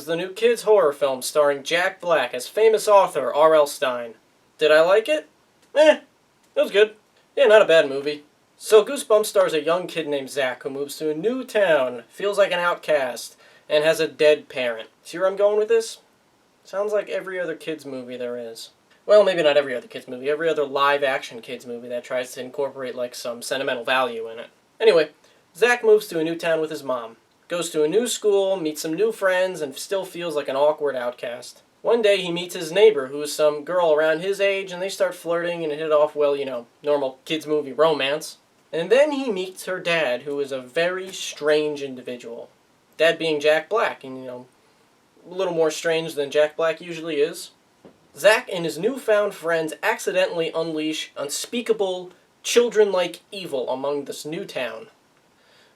Is the new kids' horror film starring Jack Black as famous author R.L. Stine. Did I like it? It was good. Yeah, not a bad movie. So Goosebumps stars a young kid named Zach who moves to a new town, feels like an outcast, and has a dead parent. See where I'm going with this? Sounds like every other kids movie there is. Well, maybe not every other kids movie, every other live-action kids movie that tries to incorporate like some sentimental value in it. Anyway, Zach moves to a new town with his mom. Goes to a new school, meets some new friends, and still feels like an awkward outcast. One day he meets his neighbor, who is some girl around his age, and they start flirting and hit off, well, normal kids movie romance. And then he meets her dad, who is a very strange individual. Dad being Jack Black, and a little more strange than Jack Black usually is. Zach and his newfound friends accidentally unleash unspeakable, children-like evil among this new town.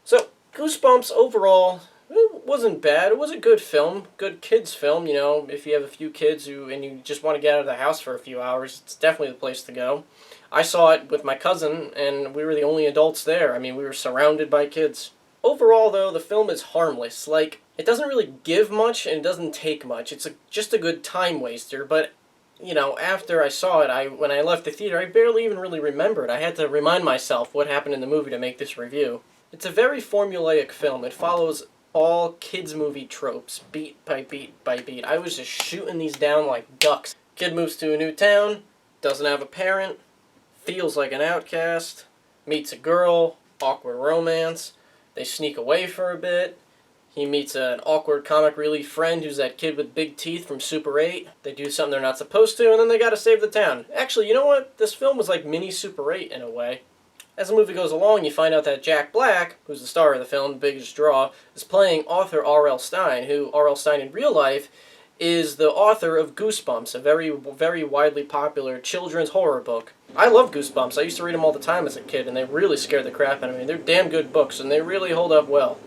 So, Goosebumps overall, it wasn't bad. It was a good film, good kids film. If you have a few kids and you just want to get out of the house for a few hours, it's definitely the place to go. I saw it with my cousin, and we were the only adults there. We were surrounded by kids. Overall, though, the film is harmless. It doesn't really give much, and it doesn't take much. It's just a good time waster, but after I saw it, when I left the theater, I barely even really remembered. I had to remind myself what happened in the movie to make this review. It's a very formulaic film. It follows all kids' movie tropes, beat by beat by beat. I was just shooting these down like ducks. Kid moves to a new town, doesn't have a parent, feels like an outcast, meets a girl, awkward romance, they sneak away for a bit. He meets an awkward comic relief friend who's that kid with big teeth from Super 8. They do something they're not supposed to, and then they gotta save the town. Actually, you know what? This film was like mini Super 8 in a way. As the movie goes along, you find out that Jack Black, who's the star of the film, the biggest draw, is playing author R.L. Stine, who R.L. Stine in real life is the author of Goosebumps, a very, very widely popular children's horror book. I love Goosebumps. I used to read them all the time as a kid, and they really scared the crap out of me. They're damn good books, and they really hold up well.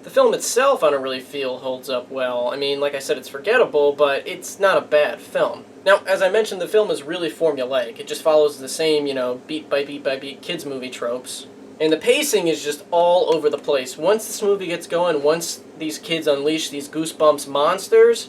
The film itself, I don't really feel holds up well. Like I said, it's forgettable, but it's not a bad film. Now, as I mentioned, the film is really formulaic. It just follows the same, beat by beat by beat kids movie tropes. And the pacing is just all over the place. Once this movie gets going, once these kids unleash these Goosebumps monsters,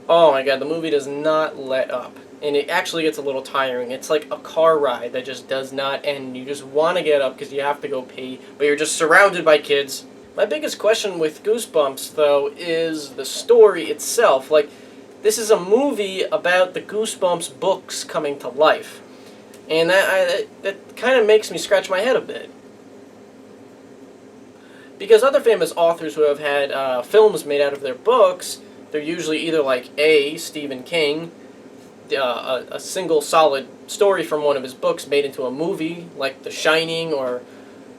oh my god, the movie does not let up. And it actually gets a little tiring. It's like a car ride that just does not end. You just want to get up because you have to go pee, but you're just surrounded by kids. My biggest question with Goosebumps, though, is the story itself. This is a movie about the Goosebumps books coming to life. And that kind of makes me scratch my head a bit. Because other famous authors who have had films made out of their books, they're usually either like Stephen King, a single solid story from one of his books made into a movie, like The Shining or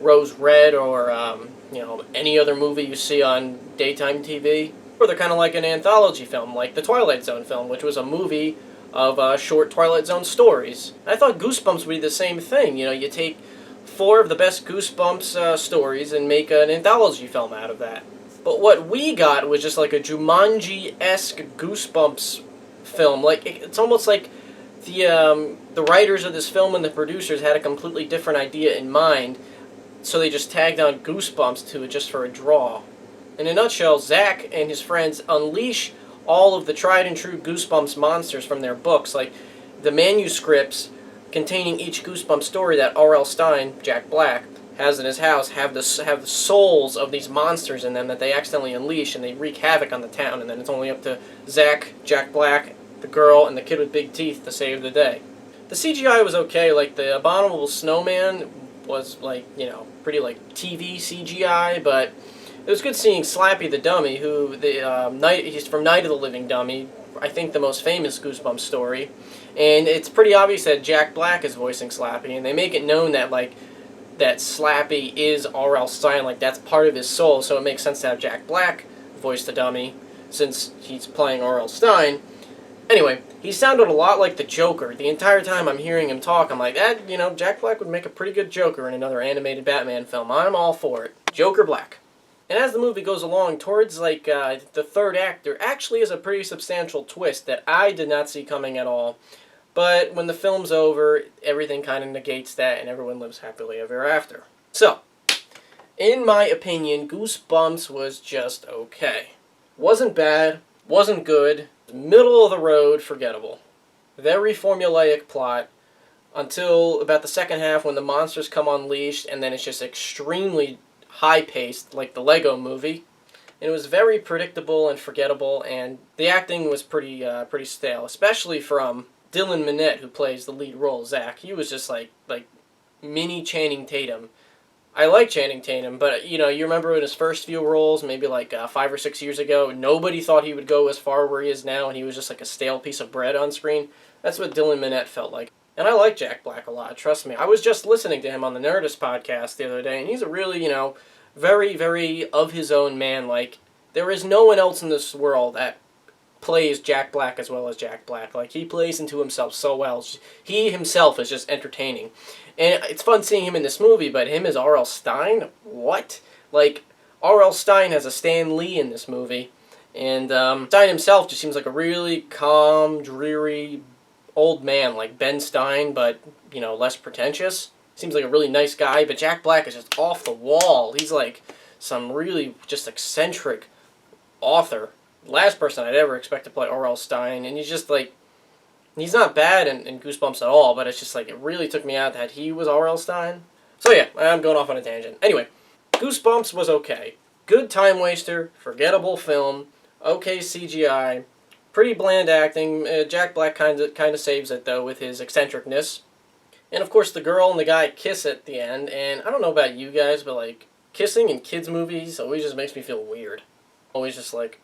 Rose Red or any other movie you see on daytime TV. Or they're kind of like an anthology film, like the Twilight Zone film, which was a movie of short Twilight Zone stories. I thought Goosebumps would be the same thing. You take 4 of the best Goosebumps stories and make an anthology film out of that. But what we got was just like a Jumanji-esque Goosebumps film. It's almost like the writers of this film and the producers had a completely different idea in mind, so they just tagged on Goosebumps to it just for a draw. In a nutshell, Zach and his friends unleash all of the tried-and-true Goosebumps monsters from their books, like the manuscripts containing each Goosebumps story that R.L. Stine, Jack Black, has in his house have the souls of these monsters in them that they accidentally unleash, and they wreak havoc on the town, and then it's only up to Zach, Jack Black, the girl, and the kid with big teeth to save the day. The CGI was okay. The Abominable Snowman was pretty TV CGI, but it was good seeing Slappy the Dummy, who he's from Night of the Living Dummy, I think the most famous Goosebumps story, and it's pretty obvious that Jack Black is voicing Slappy, and they make it known that that Slappy is R.L. Stine, that's part of his soul, so it makes sense to have Jack Black voice the dummy, since he's playing R.L. Stine. Anyway, he sounded a lot like the Joker. The entire time I'm hearing him talk, I'm like, Jack Black would make a pretty good Joker in another animated Batman film. I'm all for it. Joker Black. And as the movie goes along, towards the third act, there actually is a pretty substantial twist that I did not see coming at all. But when the film's over, everything kind of negates that, and everyone lives happily ever after. So, in my opinion, Goosebumps was just okay. Wasn't bad, Wasn't good. Middle of the road, forgettable. Very formulaic plot until about the second half when the monsters come unleashed, and then it's just extremely high-paced, like the Lego movie. And it was very predictable and forgettable, and the acting was pretty stale, especially from Dylan Minnette, who plays the lead role, Zach. He was just like mini Channing Tatum. I like Channing Tatum, but you remember in his first few roles, maybe like 5 or 6 years ago, nobody thought he would go as far where he is now, and he was just like a stale piece of bread on screen. That's what Dylan Minnette felt like. And I like Jack Black a lot, trust me. I was just listening to him on the Nerdist podcast the other day, and he's a really, very, very of his own man. Like, there is no one else in this world that plays Jack Black as well as Jack Black. Like, he plays into himself so well. He himself is just entertaining. And it's fun seeing him in this movie, but him as R.L. Stine? What? Like, R.L. Stine has a Stan Lee in this movie. And Stine himself just seems like a really calm, dreary old man, like Ben Stein, but, less pretentious. Seems like a really nice guy, but Jack Black is just off the wall. He's like some really just eccentric author. Last person I'd ever expect to play R.L. Stine, and he's just like, he's not bad in Goosebumps at all, but it's just like, it really took me out that he was R.L. Stine. So yeah, I'm going off on a tangent. Anyway, Goosebumps was okay. Good time waster, forgettable film, okay CGI, pretty bland acting. Jack Black kind of saves it though with his eccentricness. And of course the girl and the guy kiss at the end, and I don't know about you guys, but like, kissing in kids' movies always just makes me feel weird. Always just like...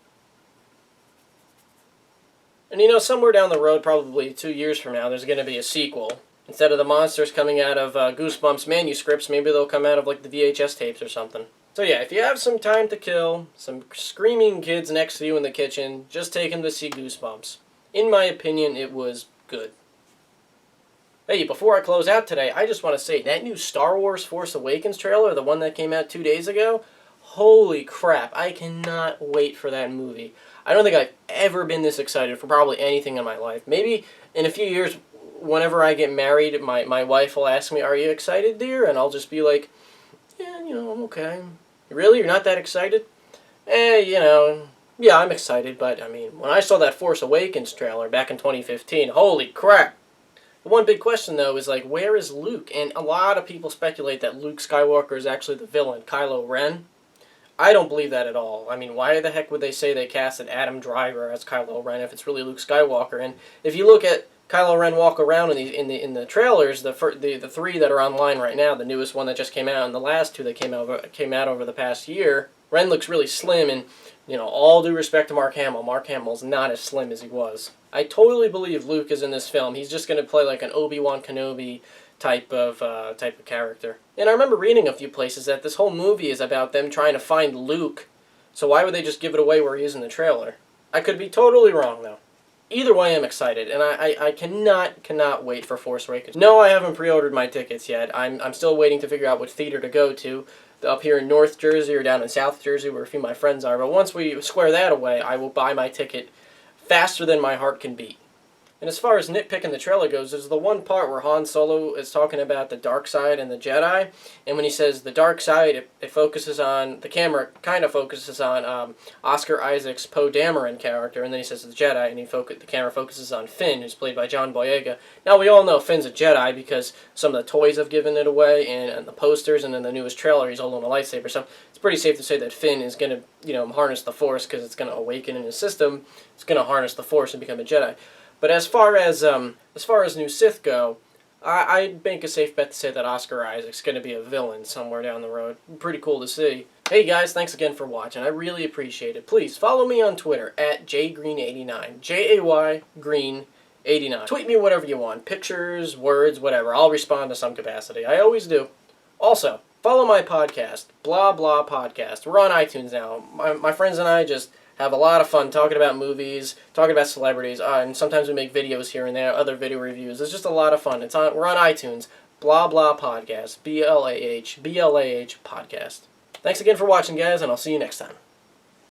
And somewhere down the road, probably 2 years from now, there's going to be a sequel. Instead of the monsters coming out of Goosebumps manuscripts, maybe they'll come out of like the VHS tapes or something. So yeah, if you have some time to kill, some screaming kids next to you in the kitchen, just take them to see Goosebumps. In my opinion, it was good. Hey, before I close out today, I just want to say, that new Star Wars Force Awakens trailer, the one that came out 2 days ago, holy crap, I cannot wait for that movie. I don't think I've ever been this excited for probably anything in my life. Maybe in a few years, whenever I get married, my wife will ask me, "Are you excited, dear?" And I'll just be like, "Yeah, I'm okay." "Really? You're not that excited?" Yeah, I'm excited, but, I mean, when I saw that Force Awakens trailer back in 2015, holy crap! The one big question, though, is, like, where is Luke? And a lot of people speculate that Luke Skywalker is actually the villain, Kylo Ren. I don't believe that at all. I mean, why the heck would they say they casted Adam Driver as Kylo Ren if it's really Luke Skywalker? And if you look at Kylo Ren walk around in the trailers, the three that are online right now, the newest one that just came out, and the last two that came out over the past year, Ren looks really slim, and all due respect to Mark Hamill, Mark Hamill's not as slim as he was. I totally believe Luke is in this film. He's just going to play like an Obi-Wan Kenobi type of character. And I remember reading a few places that this whole movie is about them trying to find Luke, so why would they just give it away where he is in the trailer? I could be totally wrong, though. Either way, I'm excited, and I cannot wait for Force Awakens. No, I haven't pre-ordered my tickets yet. I'm still waiting to figure out which theater to go to, up here in North Jersey or down in South Jersey where a few of my friends are, but once we square that away, I will buy my ticket faster than my heart can beat. And as far as nitpicking the trailer goes, there's the one part where Han Solo is talking about the dark side and the Jedi, and when he says the dark side, it focuses on, the camera kind of focuses on Oscar Isaac's Poe Dameron character, and then he says the Jedi, and the camera focuses on Finn, who's played by John Boyega. Now, we all know Finn's a Jedi because some of the toys have given it away, and the posters, and in the newest trailer, he's holding a lightsaber, so it's pretty safe to say that Finn is going to, harness the Force, because it's going to awaken in his system, it's going to harness the Force and become a Jedi. But as far as new Sith go, I'd make a safe bet to say that Oscar Isaac's going to be a villain somewhere down the road. Pretty cool to see. Hey guys, thanks again for watching. I really appreciate it. Please follow me on Twitter at jaygreen89. JAYGreen89. Tweet me whatever you want. Pictures, words, whatever. I'll respond to some capacity. I always do. Also, follow my podcast, Blah Blah Podcast. We're on iTunes now. My friends and I just have a lot of fun talking about movies, talking about celebrities, and sometimes we make videos here and there, other video reviews. It's just a lot of fun. We're on iTunes. Blah Blah Podcast. BLAH Podcast. Thanks again for watching, guys, and I'll see you next time.